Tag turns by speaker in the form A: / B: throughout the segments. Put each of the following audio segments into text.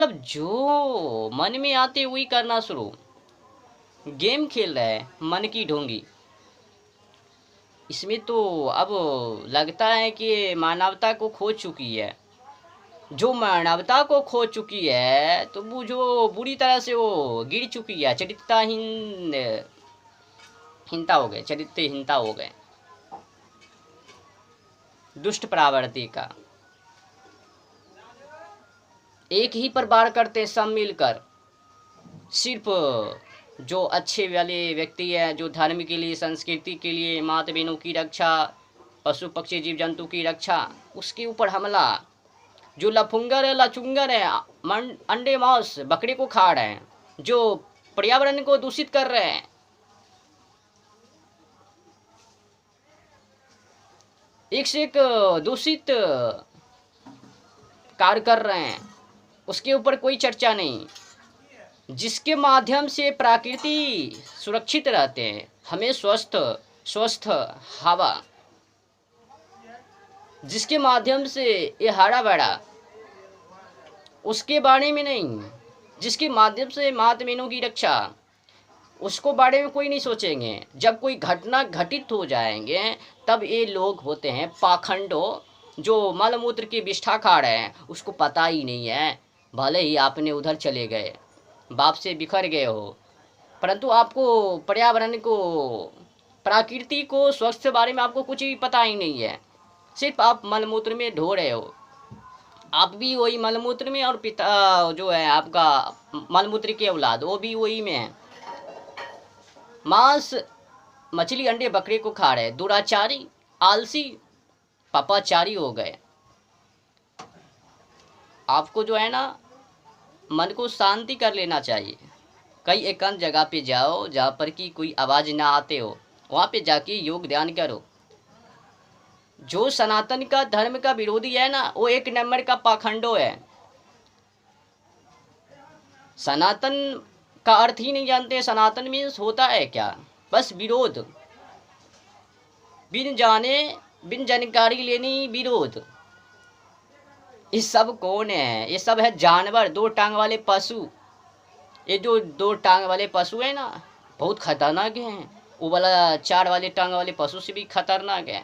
A: मतलब जो मन में आते वही करना शुरू। गेम खेल रहा है मन की ढोंगी। इसमें तो अब लगता है कि मानवता को खो चुकी है। जो मानवता को खो चुकी है तो वो जो बुरी तरह से वो गिर चुकी है, हीनता हो गए, चरित्रहीनता हो गए, दुष्ट प्रवृत्ति का। एक ही पर वार करते सब मिलकर। सिर्फ जो अच्छे वाले व्यक्ति है, जो धर्म के लिए, संस्कृति के लिए, माता बहनों की रक्षा, पशु पक्षी जीव जंतु की रक्षा, उसके ऊपर हमला। जो लफुंगर है, लचुंगर है, अंडे मांस बकरे को खा रहे हैं, जो पर्यावरण को दूषित कर रहे हैं, एक से एक दूषित कार्य कर रहे हैं, उसके ऊपर कोई चर्चा नहीं। जिसके माध्यम से प्रकृति सुरक्षित रहते हैं, हमें स्वस्थ स्वस्थ हवा, जिसके माध्यम से ये हरा भरा, उसके बारे में नहीं। जिसके माध्यम से माता बहनों की रक्षा, उसको बारे में कोई नहीं सोचेंगे। जब कोई घटना घटित हो जाएंगे तब ये लोग होते हैं पाखंडो, जो मलमूत्र की विष्ठा खा रहे हैं, उसको पता ही नहीं है। भले ही आपने उधर चले गए, बाप से बिखर गए हो, परंतु आपको पर्यावरण को, प्रकृति को, स्वस्थ बारे में आपको कुछ भी पता ही नहीं है। सिर्फ आप मलमूत्र में ढो रहे हो। आप भी वही मलमूत्र में, और पिता जो है आपका मलमूत्र की औलाद, वो भी वही में है। मांस मछली अंडे बकरे को खा रहे, दुराचारी, आलसी, पापाचारी हो गए। आपको जो है ना, मन को शांति कर लेना चाहिए। कई एकांत जगह पे जाओ जहाँ पर कि कोई आवाज़ ना आते हो, वहाँ पे जाके योग ध्यान करो। जो सनातन का धर्म का विरोधी है ना, वो एक नंबर का पाखंडो है। सनातन का अर्थ ही नहीं जानते। सनातन मीन्स होता है क्या? बस विरोध, बिन जाने बिन जानकारी लेनी विरोध। ये सब कौन है? ये सब है जानवर, दो टांग वाले पशु। ये जो दो टांग वाले पशु है ना, बहुत खतरनाक हैं। वो वाला चार वाले टांग वाले पशु से भी खतरनाक है।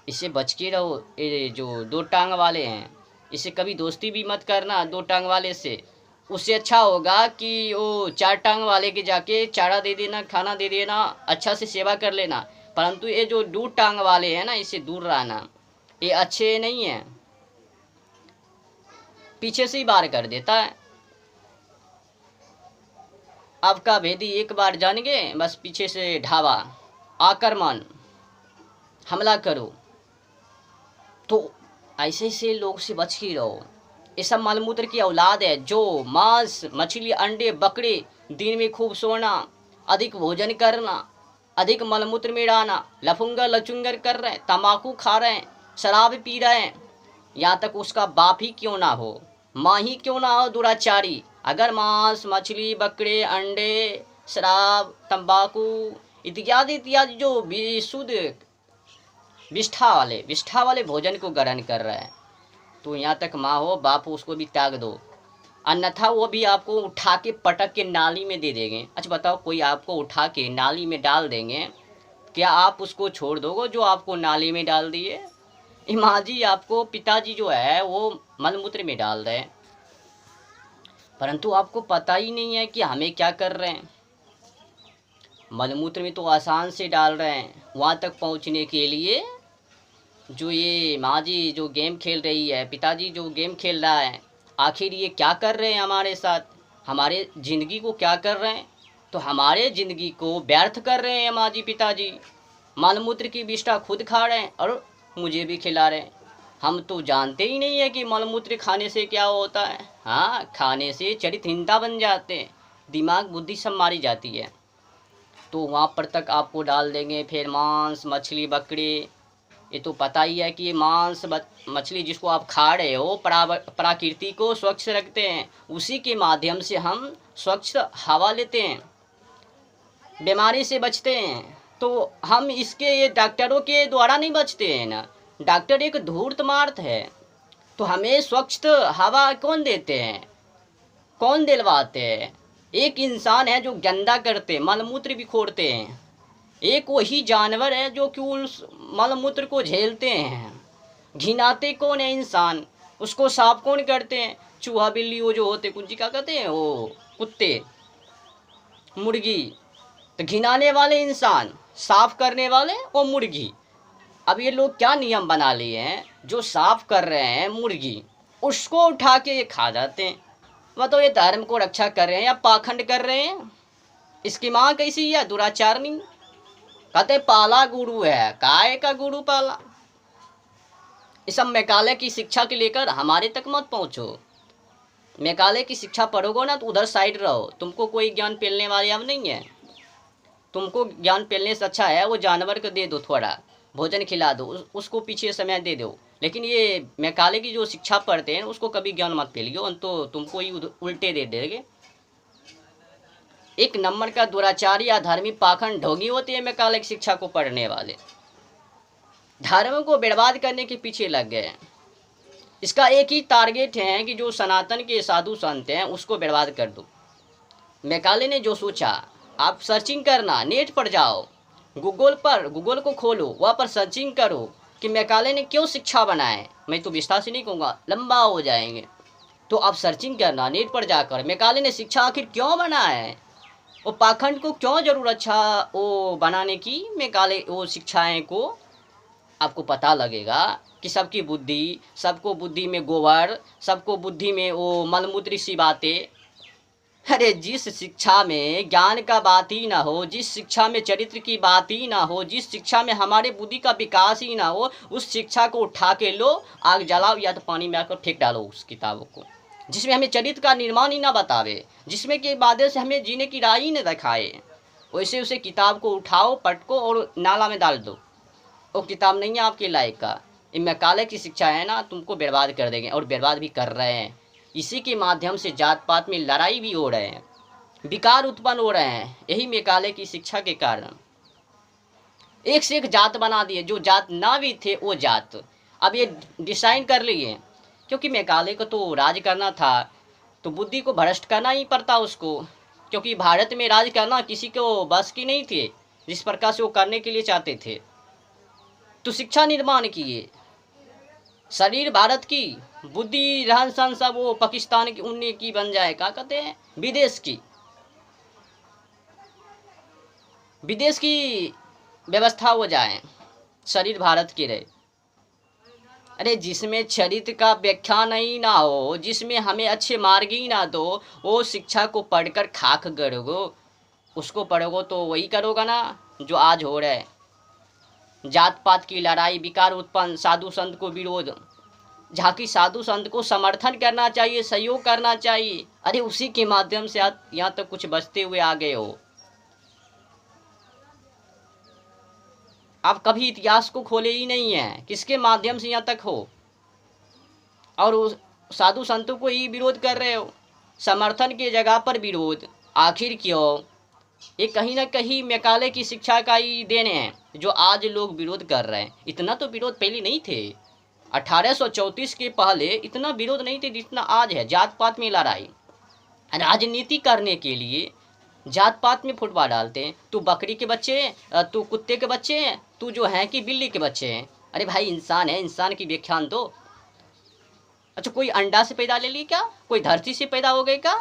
A: इससे बच के रहो। ये जो दो टांग वाले हैं, इससे कभी दोस्ती भी मत करना दो टांग वाले से। उससे अच्छा होगा कि वो चार टांग वाले के जाके चारा दे देना, खाना दे देना, अच्छा से सेवा कर लेना। परंतु ये जो दो टांग वाले हैं ना, इससे दूर रहना। ये अच्छे नहीं हैं, पीछे से ही वार कर देता है। आपका भेदी एक बार जान गए, बस पीछे से ढावा, आक्रमण, हमला करो। तो ऐसे से लोग से बच के रहो। ये सब मलमूत्र की औलाद है, जो मांस मछली अंडे बकरे, दिन में खूब सोना, अधिक भोजन करना, अधिक मलमूत्र में डालना, लफुंगर लचुंगर कर रहे हैं, तम्बाकू खा रहे हैं, शराब पी रहे हैं। यहाँ तक उसका बाप ही क्यों ना हो, माँ ही क्यों ना हो दुराचारी, अगर मांस मछली बकरे अंडे शराब तंबाकू इत्यादि इत्यादि जो विशुद्ध विष्ठा वाले भोजन को ग्रहण कर रहा है, तो यहाँ तक माँ हो बाप हो, उसको भी त्याग दो। अन्यथा वो भी आपको उठा के पटक के नाली में दे देंगे। अच्छा बताओ, कोई आपको उठा के नाली में डाल देंगे, क्या आप उसको छोड़ दोगे जो आपको नाली में डाल दिए? माँ जी आपको पिताजी जो है वो मलमूत्र में डाल रहे हैं, परंतु आपको पता ही नहीं है कि हमें क्या कर रहे हैं। मलमूत्र में तो आसान से डाल रहे हैं। वहाँ तक पहुँचने के लिए जो ये माँ जी जो गेम खेल रही है, पिताजी जो गेम खेल रहा है, आखिर ये क्या कर रहे हैं हमारे साथ? हमारे ज़िंदगी को क्या कर रहे हैं? तो हमारे ज़िंदगी को व्यर्थ कर रहे हैं माँ जी पिताजी। मलमूत्र की विष्ठा खुद खा रहे हैं और मुझे भी खिला रहे हैं। हम तो जानते ही नहीं है कि मलमूत्र खाने से क्या होता है। हाँ, खाने से चरित्रहीनता बन जाते हैं, दिमाग बुद्धि सब मारी जाती है। तो वहाँ पर तक आपको डाल देंगे। फिर मांस मछली बकरी, ये तो पता ही है कि ये मांस मछली जिसको आप खा रहे हो प्रकृति को स्वच्छ रखते हैं, उसी के माध्यम से हम स्वच्छ हवा लेते हैं, बीमारी से बचते हैं। तो हम इसके ये डॉक्टरों के द्वारा नहीं बचते हैं ना। डॉक्टर एक धूर्त मार्त है, तो हमें स्वच्छ हवा कौन देते हैं, कौन दिलवाते हैं? एक इंसान है जो गंदा करते, मलमूत्र भी खोड़ते हैं। एक वही जानवर है जो कि उस मलमूत्र को झेलते हैं। घिनाते कौन है? इंसान। उसको साफ कौन करते हैं? चूहा बिल्ली वो जो होते, कुछ क्या कहते हैं वो, कुत्ते, मुर्गी। तो घिनाने वाले इंसान, साफ करने वाले वो मुर्गी। अब ये लोग क्या नियम बना लिए हैं, जो साफ कर रहे हैं मुर्गी, उसको उठा के ये खा जाते हैं। मतलब ये धर्म को रक्षा कर रहे हैं या पाखंड कर रहे हैं? इसकी माँ कैसी है? दुराचारनी। कहते पाला गुरु है, काय का गुरु पाला। इस सब मेकाले की शिक्षा के लेकर हमारे तक मत पहुँचो। मेकाले की शिक्षा पढ़ोगे ना तो उधर साइड रहो, तुमको कोई ज्ञान पेलने वाले अब नहीं है। तुमको ज्ञान पेलने से अच्छा है वो जानवर को दे दो, थोड़ा भोजन खिला दो, उसको पीछे समय दे दो। लेकिन ये मेकाले की जो शिक्षा पढ़ते हैं उसको कभी ज्ञान मत पेलियो, तो तुमको ही उल्टे दे देंगे। एक नंबर का दुराचारी या धार्मिक पाखंड ढोंगी होती है मेकाले की शिक्षा को पढ़ने वाले। धर्म को बर्बाद करने के पीछे लग गए हैं। इसका एक ही टारगेट है कि जो सनातन के साधु संत हैं उसको बर्बाद कर दो। मेकाले ने जो सोचा, आप सर्चिंग करना, नेट पर जाओ, गूगल को खोलो, वहाँ पर सर्चिंग करो कि मेकाले ने क्यों शिक्षा बनाए। मैं तो विस्तार से नहीं कहूँगा, लंबा हो जाएंगे। तो आप सर्चिंग करना नेट पर जाकर, मेकाले ने शिक्षा आखिर क्यों बनाया है, वो पाखंड को क्यों जरूरत अच्छा वो बनाने की, मेकाले वो शिक्षाएं को आपको पता लगेगा कि सबकी बुद्धि, सबको बुद्धि में गोबर, सबको बुद्धि में वो मलमूत्र सी बातें। अरे जिस शिक्षा में ज्ञान का बात ही ना हो, जिस शिक्षा में चरित्र की बात ही ना हो, जिस शिक्षा में हमारे बुद्धि का विकास ही ना हो, उस शिक्षा को उठा के लो, आग जलाओ या तो पानी में आकर फेंक डालो उस किताबों को, जिसमें हमें चरित्र का निर्माण ही ना बतावे, जिसमें के माध्यम से हमें जीने की राह ही न दिखाए। वैसे उसे किताब को उठाओ, पटको और नाला में डाल दो। वो किताब नहीं है आपके लायक का। ये मेकाले की शिक्षा है ना, तुमको बर्बाद कर देंगे और बर्बाद भी कर रहे हैं। इसी के माध्यम से जात पात में लड़ाई भी हो रहे हैं, विकार उत्पन्न हो रहे हैं, यही मेकाले की शिक्षा के कारण। एक से एक जात बना दिए, जो जात ना भी थे वो जात अब ये डिसाइड कर लिए, क्योंकि मेकाले को तो राज करना था, तो बुद्धि को भ्रष्ट करना ही पड़ता उसको, क्योंकि भारत में राज करना किसी को बस की नहीं थी, जिस प्रकार से वो करने के लिए चाहते थे। तो शिक्षा निर्माण किए, शरीर भारत की, बुद्धि रहन सहन सब वो पाकिस्तान की उन्नी की बन जाए, क्या कहते हैं, विदेश की व्यवस्था हो जाए, शरीर भारत की रहे। अरे जिसमें चरित्र का व्याख्या नहीं ना हो, जिसमें हमें अच्छे मार्ग ही ना दो, वो शिक्षा को पढ़कर खाक करोगो, उसको पढ़ोगो तो वही करोगा ना जो आज हो रहा है। जात पात की लड़ाई, विकार उत्पन्न, साधु संत को विरोध, जहाँ की साधु संत को समर्थन करना चाहिए, सहयोग करना चाहिए। अरे उसी के माध्यम से आप यहाँ तक कुछ बचते हुए आ गए हो। आप कभी इतिहास को खोले ही नहीं है, किसके माध्यम से यहाँ तक हो, और उस साधु संतों को ही विरोध कर रहे हो, समर्थन की जगह पर विरोध। आखिर क्यों? ये कहीं ना कहीं मेकाले की शिक्षा का ही देने हैं जो आज लोग विरोध कर रहे हैं। इतना तो विरोध पहले नहीं थे, 1834 के पहले इतना विरोध नहीं थे जितना आज है। जात पात में लड़ाई, राजनीति करने के लिए जात पात में फुटबॉल डालते हैं। तू बकरी के बच्चे हैं, तू कुत्ते के बच्चे हैं, तू जो है कि बिल्ली के बच्चे हैं। अरे भाई इंसान है, इंसान की व्याख्यान दो। अच्छा कोई अंडा से पैदा ले ली क्या? कोई धरती से पैदा हो गई क्या?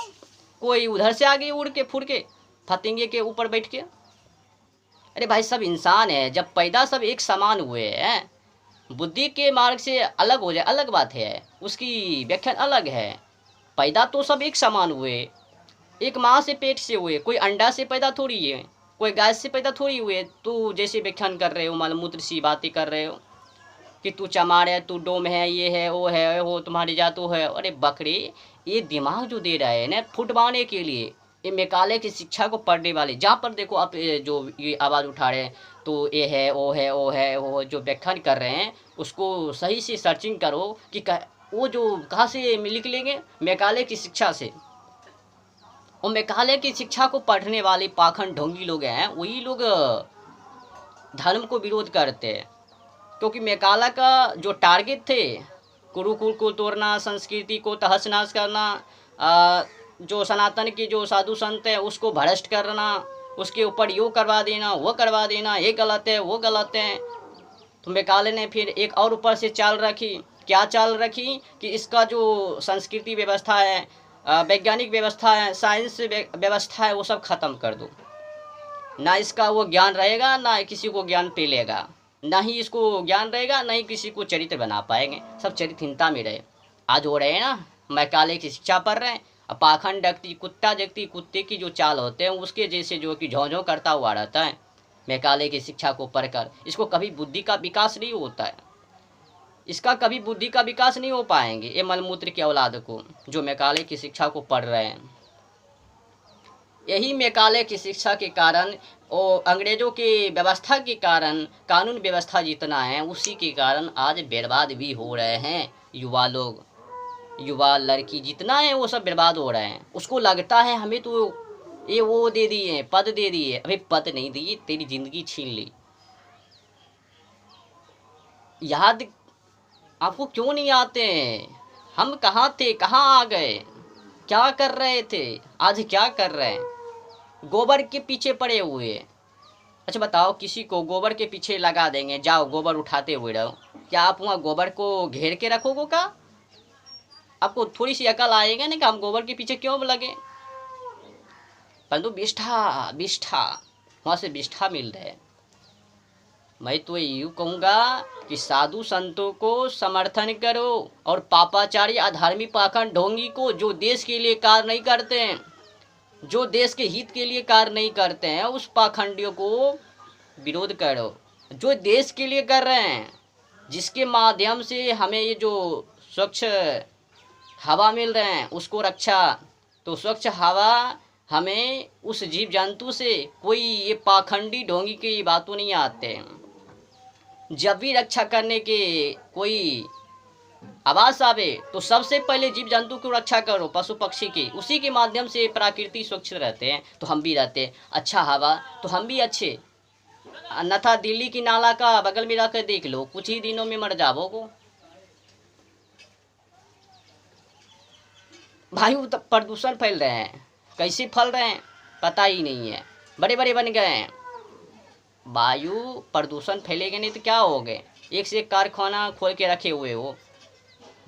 A: कोई उधर से आ गई उड़ के फुड़ के फतिंगे के ऊपर बैठ के? अरे भाई सब इंसान है, जब पैदा सब एक समान हुए हैं, बुद्धि के मार्ग से अलग हो जाए अलग बात है, उसकी व्याख्या अलग है। पैदा तो सब एक समान हुए, एक माँ से पेट से हुए, कोई अंडा से पैदा थोड़ी है, कोई गाय से पैदा थोड़ी हुए। तू जैसे व्याख्यान कर रहे हो, मलमूत्र सी बातें कर रहे हो कि तू चमार है, तू डोम है, ये है वो है, वो तुम्हारी जातो है। अरे बकरे, ये दिमाग जो दे रहा है ना फुटवाने के लिए, ये मेकाले की शिक्षा को पढ़ने वाले, जहाँ पर देखो आप जो ये आवाज़ उठा रहे हैं, तो ये है वो है वो है वो जो व्याख्यान कर रहे हैं, उसको सही से सर्चिंग करो कि वो जो कहाँ से निकलेंगे, मेकाले की शिक्षा से। और मेकाले की शिक्षा को पढ़ने वाले पाखंड ढोंगी लोग हैं, वही लोग धर्म को विरोध करते हैं। क्योंकि मेकाला का जो टारगेट थे गुरुकुल को तोड़ना, संस्कृति को तहस नहस करना, जो सनातन के जो साधु संत हैं उसको भ्रष्ट करना, उसके ऊपर यो करवा देना, वो करवा देना, ये गलत है, वो गलत है। तो मेकाले ने फिर एक और ऊपर से चाल रखी। क्या चाल रखी कि इसका जो संस्कृति व्यवस्था है, वैज्ञानिक व्यवस्था है, साइंस व्यवस्था है, वो सब खत्म कर दो। ना इसका वो ज्ञान रहेगा, ना किसी को ज्ञान पेलेगा, ना ही इसको ज्ञान रहेगा, ना ही किसी को चरित्र बना पाएंगे, सब चरित्रहीनता में रहे। आज हो रहे हैं ना, मैकाले की शिक्षा पढ़ रहे हैं, पाखंड व्यक्ति, कुत्ता व्यक्ति, कुत्ते की जो चाल होते हैं उसके जैसे जो कि झों झों करता हुआ रहता है मैकाले की शिक्षा को पढ़कर। इसको कभी बुद्धि का विकास नहीं होता है, इसका कभी बुद्धि का विकास नहीं हो पाएंगे ये मलमूत्र की औलाद को जो मैकाले की शिक्षा को पढ़ रहे हैं। यही मैकाले की शिक्षा के कारण और अंग्रेज़ों की व्यवस्था के कारण, कानून व्यवस्था जितना है उसी के कारण आज बर्बाद भी हो रहे हैं युवा लोग, युवा लड़की जितना है वो सब बर्बाद हो रहे हैं। उसको लगता है हमें तो ये वो दे दिए, पद दे दिए। अभी पद नहीं दिए, तेरी ज़िंदगी छीन ली। याद आपको क्यों नहीं आते हैं? हम कहाँ थे, कहाँ आ गए, क्या कर रहे थे, आज क्या कर रहे हैं? गोबर के पीछे पड़े हुए। अच्छा बताओ, किसी को गोबर के पीछे लगा देंगे, जाओ गोबर उठाते हुए रहो, क्या आप वहाँ गोबर को घेर के रखोगे का? आपको थोड़ी सी अकल आएगा ना कि हम गोबर के पीछे क्यों लगे। परंतु विष्ठा विष्ठा वहाँ से विष्ठा मिल रहा है। मैं तो यूँ कहूँगा कि साधु संतों को समर्थन करो और पापाचारी अधार्मिक पाखंड ढोंगी को जो देश के लिए कार्य नहीं करते हैं, जो देश के हित के लिए कार्य नहीं करते हैं, उस पाखंडियों को विरोध करो। जो देश के लिए कर रहे हैं, जिसके माध्यम से हमें ये जो स्वच्छ हवा मिल रहे हैं उसको रक्षा, तो स्वच्छ हवा हमें उस जीव जंतु से कोई ये पाखंडी ढोंगी की बातों नहीं आते। जब भी रक्षा करने के कोई आवाज़ आवे तो सबसे पहले जीव जंतु की रक्षा करो, पशु पक्षी की, उसी के माध्यम से प्रकृति स्वच्छ रहते हैं तो हम भी रहते हैं। अच्छा हवा तो हम भी अच्छे, अन्यथा दिल्ली की नाला का बगल में रख देख लो, कुछ ही दिनों में मर जाओगे। वायु प्रदूषण फैल रहे हैं, कैसे फैल रहे हैं पता ही नहीं है, बड़े बड़े बन गए हैं। वायु प्रदूषण फैलेगा नहीं तो क्या हो गए? एक से एक कारखाना खोल के रखे हुए हो,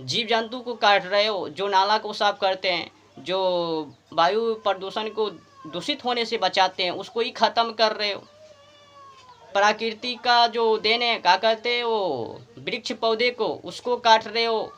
A: जीव जंतु को काट रहे हो, जो नाला को साफ करते हैं, जो वायु प्रदूषण को दूषित होने से बचाते हैं उसको ही ख़त्म कर रहे हो। प्रकृति का जो देन है क्या करते हो, वृक्ष पौधे को उसको काट रहे हो,